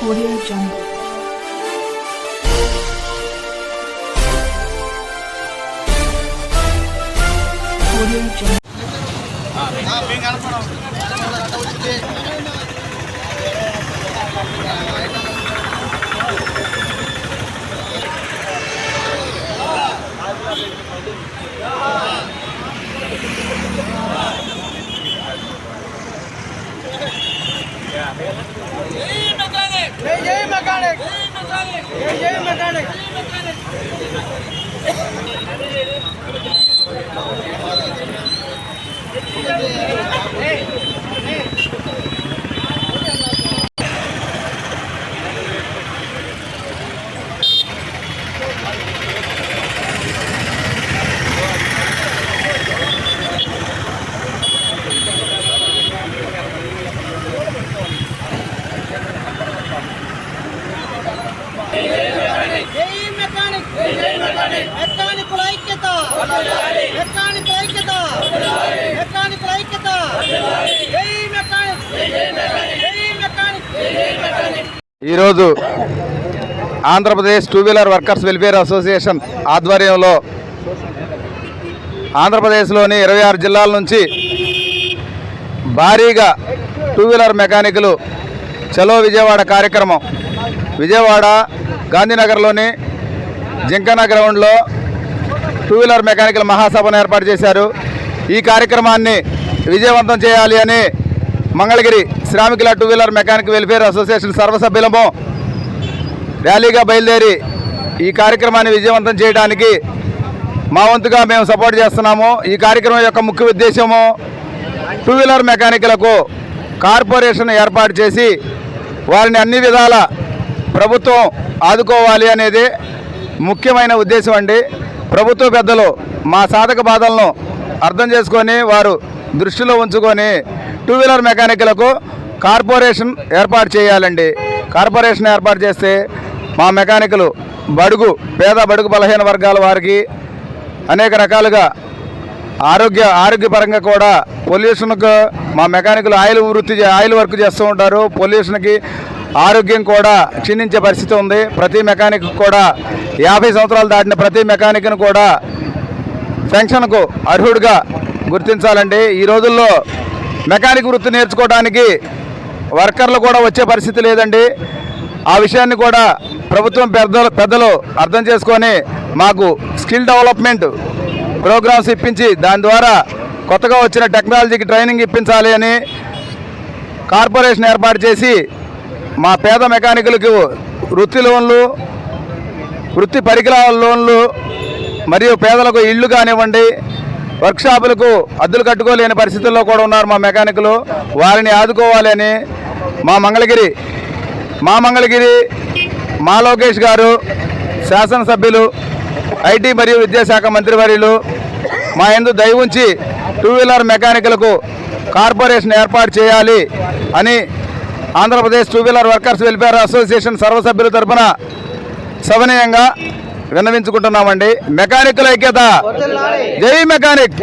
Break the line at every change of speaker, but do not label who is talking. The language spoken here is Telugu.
Audio Jungle. Audio Jungle.
Jai mechanic. Jai mechanic.
ఈరోజు Andhra Pradesh two wheeler workers welfare association ఆధ్వర్యంలో ఆంధ్రప్రదేశ్లోని 26 జిల్లాల నుంచి భారీగా టూ వీలర్ మెకానికులు చలో విజయవాడ కార్యక్రమం విజయవాడ గాంధీనగర్లోని జింకన్న గ్రౌండ్లో టూ వీలర్ మెకానికల్ మహాసభను ఏర్పాటు చేశారు. ఈ కార్యక్రమాన్ని విజయవంతం చేయాలి అని మంగళగిరి శ్రామికుల two wheeler mechanic welfare association సర్వసభ్యులము ర్యాలీగా బయలుదేరి ఈ కార్యక్రమాన్ని విజయవంతం చేయడానికి మా వంతుగా మేము సపోర్ట్ చేస్తున్నాము. ఈ కార్యక్రమం యొక్క ముఖ్య ఉద్దేశము టూ వీలర్ మెకానికులకు కార్పొరేషన్ ఏర్పాటు చేసి వారిని అన్ని విధాల ప్రభుత్వం ఆదుకోవాలి అనేది ముఖ్యమైన ఉద్దేశం అండి. ప్రభుత్వ పెద్దలు మా సాధక బాధలను అర్థం చేసుకొని వారు దృష్టిలో ఉంచుకొని టూ వీలర్ మెకానికులకు కార్పొరేషన్ ఏర్పాటు చేయాలండి. కార్పొరేషన్ ఏర్పాటు చేస్తే మా మెకానికులు పేద బడుగు బలహీన వర్గాల వారికి అనేక రకాలుగా ఆరోగ్యపరంగా కూడా పొల్యూషన్కు మా మెకానికులు ఆయిల్ వర్క్ చేస్తూ ఉంటారు. పొల్యూషన్కి ఆరోగ్యం కూడా క్షీణించే పరిస్థితి ఉంది. ప్రతి మెకానిక్ కూడా 50 సంవత్సరాలు దాటిన ప్రతి మెకానిక్ను కూడా పెన్షన్కు అర్హుడిగా గుర్తించాలండి. ఈ రోజుల్లో మెకానిక్ వృత్తి నేర్చుకోవడానికి వర్కర్లు కూడా వచ్చే పరిస్థితి లేదండి. ఆ విషయాన్ని కూడా ప్రభుత్వం పెద్దలు అర్థం చేసుకొని మాకు స్కిల్ డెవలప్మెంట్ ప్రోగ్రామ్స్ ఇప్పించి దాని ద్వారా కొత్తగా వచ్చిన టెక్నాలజీకి ట్రైనింగ్ ఇప్పించాలి అని కార్పొరేషన్ ఏర్పాటు చేసి మా పేద మెకానికులకు వృత్తి లోన్లు, వృత్తి పరికరాల లోన్లు మరియు పేదలకు ఇళ్ళు కానివ్వండి, వర్క్షాపులకు అద్దెలు కట్టుకోలేని పరిస్థితుల్లో కూడా ఉన్నారు మా మెకానికులు. వారిని ఆదుకోవాలి అని మా మంగళగిరి మా లోకేష్ గారు శాసనసభ్యులు, ఐటీ మరియు విద్యాశాఖ మంత్రివర్యులు మా యందు దయ ఉంచి టూ వీలర్ మెకానికులకు కార్పొరేషన్ ఏర్పాటు చేయాలి అని Andhra Pradesh two wheeler workers welfare association సర్వసభ్యుల తరఫున సవినయంగా విన్నవించుకుంటున్నామండి. మెకానికుల ఐక్యత. జై మెకానిక్.